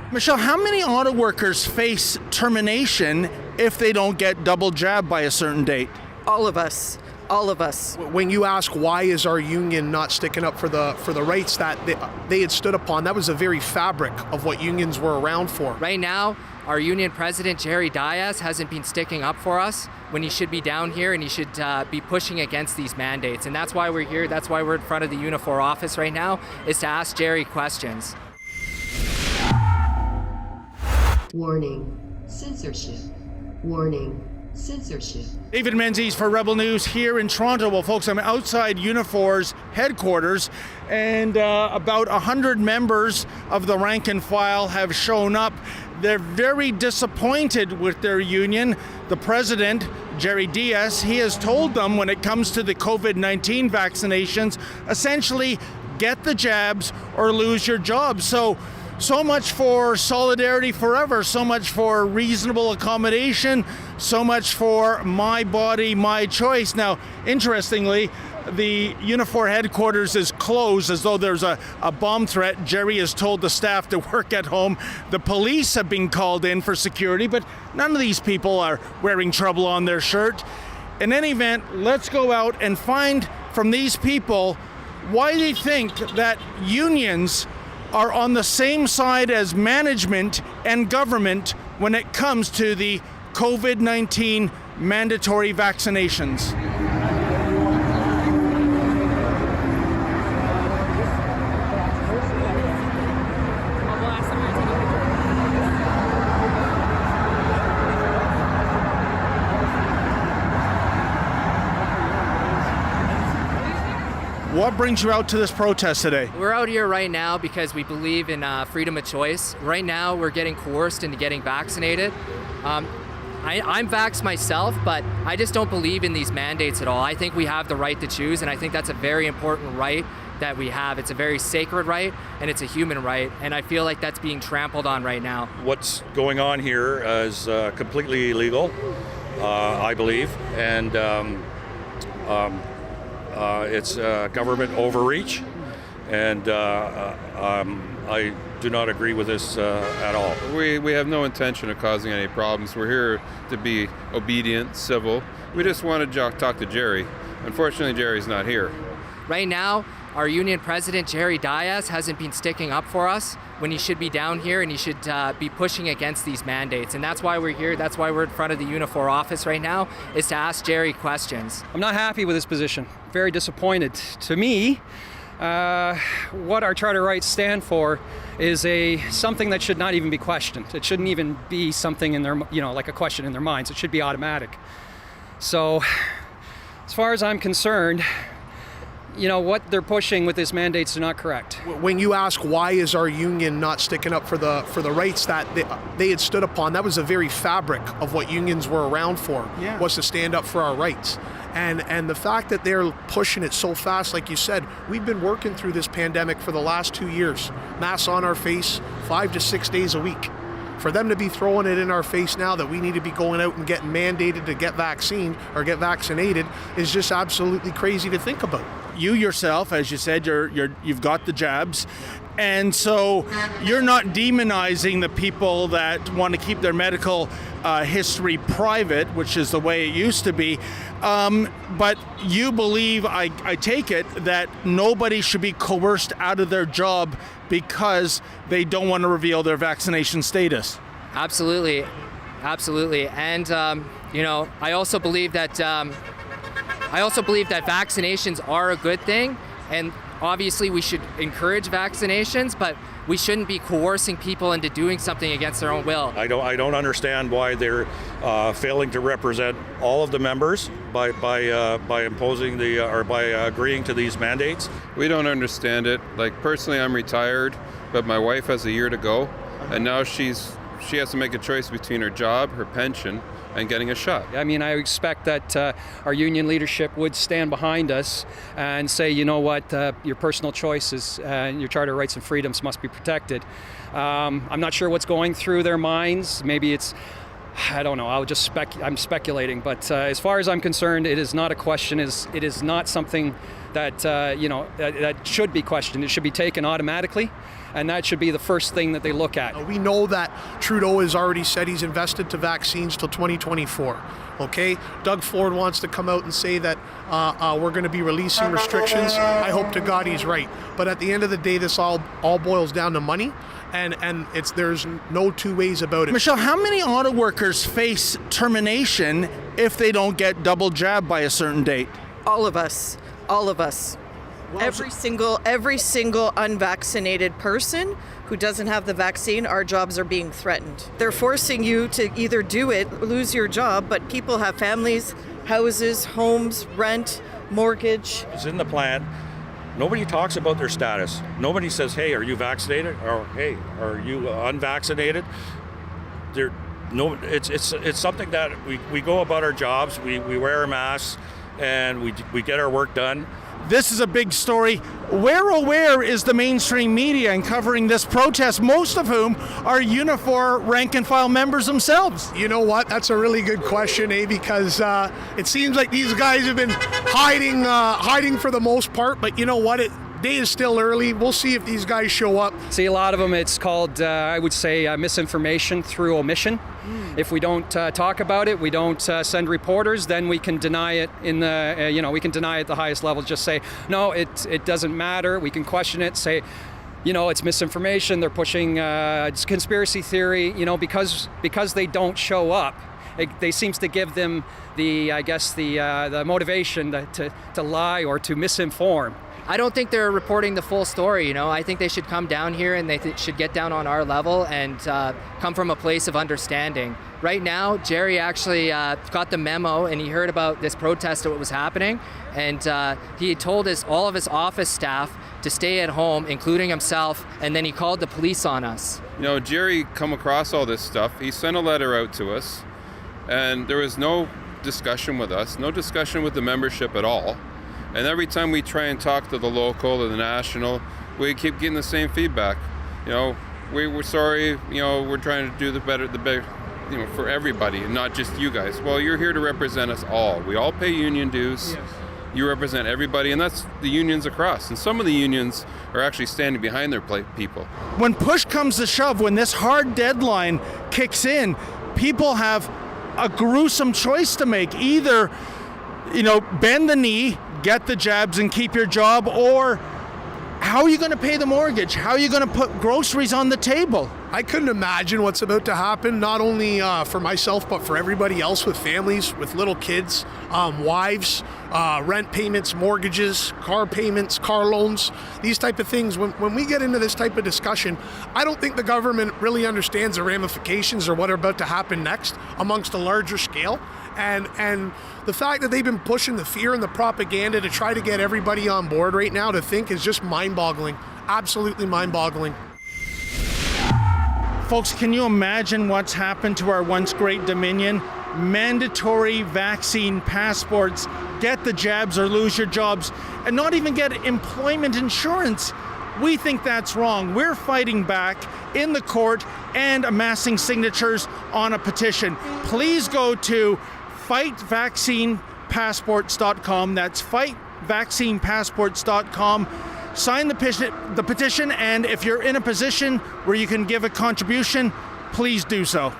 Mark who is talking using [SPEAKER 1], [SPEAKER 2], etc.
[SPEAKER 1] Michelle, how many auto workers face termination if they don't get double jabbed by a certain date?
[SPEAKER 2] All of us. All of us.
[SPEAKER 3] When you ask why is our union not sticking up for the rights that they had stood upon, that was the very fabric of what unions were around for.
[SPEAKER 4] Right now, our union president, Jerry Dias, hasn't been sticking up for us when he should be down here and he should be pushing against these mandates. And that's why we're here. That's why we're in front of the Unifor office right now, is to ask Jerry questions.
[SPEAKER 5] Warning, censorship. Warning, censorship.
[SPEAKER 1] David Menzies for Rebel News here in Toronto. Well, folks, I'm outside Unifor's headquarters, and about 100 members of the rank and file have shown up. They're very disappointed with their union. The president, Jerry Dias, he has told them when it comes to the COVID-19 vaccinations, essentially get the jabs or lose your job. So much for solidarity forever, so much for reasonable accommodation, so much for my body, my choice. Now, interestingly, the Unifor headquarters is closed as though there's a bomb threat. Jerry has told the staff to work at home. The police have been called in for security, but none of these people are wearing trouble on their shirt. In any event, let's go out and find from these people why they think that unions are on the same side as management and government when it comes to the COVID-19 mandatory vaccinations. What brings you out to this protest today?
[SPEAKER 4] We're out here right now because we believe in freedom of choice. Right now, we're getting coerced into getting vaccinated. I'm vaxxed myself, but I just don't believe in these mandates at all. I think we have the right to choose, and I think that's a very important right that we have. It's a very sacred right, and it's a human right, and I feel like that's being trampled on right now.
[SPEAKER 6] What's going on here is completely illegal, I believe, and it's government overreach, and I do not agree with this at all.
[SPEAKER 7] We have no intention of causing any problems. We're here to be obedient, civil. We just want to talk to Jerry. Unfortunately, Jerry's not here.
[SPEAKER 4] Right now, our union president, Jerry Dias, hasn't been sticking up for us when he should be down here and he should be pushing against these mandates. And that's why we're here. That's why we're in front of the Unifor office right now, is to ask Jerry questions.
[SPEAKER 8] I'm not happy with this position. Very disappointed. To me, what our charter rights stand for is something that should not even be questioned. It shouldn't even be something in their, like a question in their minds. It should be automatic. So, as far as I'm concerned, what they're pushing with these mandates are not correct.
[SPEAKER 3] When you ask why is our union not sticking up for the rights that they had stood upon, that was the very fabric of what unions were around for, was to stand up for our rights. And the fact that they're pushing it so fast, like you said, we've been working through this pandemic for the last 2 years, masks on our face 5 to 6 days a week. For them to be throwing it in our face now that we need to be going out and getting mandated to get vaccinated or get vaccinated is just absolutely crazy to think about.
[SPEAKER 1] You yourself, as you said, you've got the jabs, and so you're not demonizing the people that want to keep their medical history private, which is the way it used to be. But you believe, I take it, that nobody should be coerced out of their job because they don't want to reveal their vaccination status.
[SPEAKER 4] Absolutely. And I also believe that vaccinations are a good thing, and obviously we should encourage vaccinations, but we shouldn't be coercing people into doing something against their own will.
[SPEAKER 6] I don't understand why they're failing to represent all of the members by imposing by agreeing to these mandates.
[SPEAKER 7] We don't understand it. Like, personally, I'm retired, but my wife has a year to go, and now she has to make a choice between her job, her pension, and getting a shot.
[SPEAKER 8] I mean, I expect that our union leadership would stand behind us and say, you know what, your personal choices and your charter rights and freedoms must be protected. I'm not sure what's going through their minds. Maybe it's, I don't know, I'm speculating. But as far as I'm concerned, it is not a question. It is not something that that should be questioned. It should be taken automatically, and that should be the first thing that they look at.
[SPEAKER 3] We know that Trudeau has already said he's invested to vaccines till 2024. Okay, Doug Ford wants to come out and say that we're going to be releasing restrictions. I hope to God he's right. But at the end of the day, this all boils down to money, and there's no two ways about it.
[SPEAKER 1] Michelle, how many auto workers face termination if they don't get double jabbed by a certain date?
[SPEAKER 2] All of us. Every single unvaccinated person who doesn't have the vaccine, our jobs are being threatened. They're forcing you to either do it, lose your job, but people have families, houses, homes, rent, mortgage.
[SPEAKER 6] It's in the plant. Nobody talks about their status. Nobody says, hey, are you vaccinated? Or hey, are you unvaccinated? It's something that we go about our jobs, we wear our masks, and we get our work done.
[SPEAKER 1] This is a big story. Where aware is the mainstream media in covering this protest, most of whom are Unifor rank and file members themselves?
[SPEAKER 3] You know what? That's a really good question, because it seems like these guys have been hiding for the most part, but you know what? Day is still early. We'll see if these guys show up.
[SPEAKER 8] See, a lot of them, it's called, I would say, misinformation through omission. If we don't talk about it, we don't send reporters, then we can deny it in the, we can deny it at the highest level. Just say, no, it doesn't matter. We can question it, say, it's misinformation. They're pushing it's conspiracy theory, because they don't show up. They seems to give them the motivation to lie or to misinform.
[SPEAKER 4] I don't think they're reporting the full story. I think they should come down here and they should get down on our level and come from a place of understanding. Right now, Jerry actually got the memo and he heard about this protest and what was happening, and he had told all of his office staff to stay at home, including himself, and then he called the police on us.
[SPEAKER 7] Jerry come across all this stuff. He sent a letter out to us, and there was no discussion with us, no discussion with the membership at all. And every time we try and talk to the local or the national, we keep getting the same feedback. We're sorry. We're trying to do the better, for everybody, and not just you guys. Well, you're here to represent us all. We all pay union dues. Yes. You represent everybody, and that's the unions across. And some of the unions are actually standing behind their people.
[SPEAKER 1] When push comes to shove, when this hard deadline kicks in, people have a gruesome choice to make. Either, bend the knee, get the jabs and keep your job, or how are you going to pay the mortgage? How are you going to put groceries on the table?
[SPEAKER 3] I couldn't imagine what's about to happen, not only for myself, but for everybody else with families, with little kids, wives, rent payments, mortgages, car payments, car loans, these type of things. When we get into this type of discussion, I don't think the government really understands the ramifications or what are about to happen next amongst a larger scale. And the fact that they've been pushing the fear and the propaganda to try to get everybody on board right now to think is just mind-boggling. Absolutely mind-boggling.
[SPEAKER 1] Folks, can you imagine what's happened to our once great Dominion? Mandatory vaccine passports, get the jabs or lose your jobs, and not even get employment insurance. We think that's wrong. We're fighting back in the court and amassing signatures on a petition. Please go to fightvaccinepassports.com. That's fightvaccinepassports.com. Sign the petition, and if you're in a position where you can give a contribution, please do so.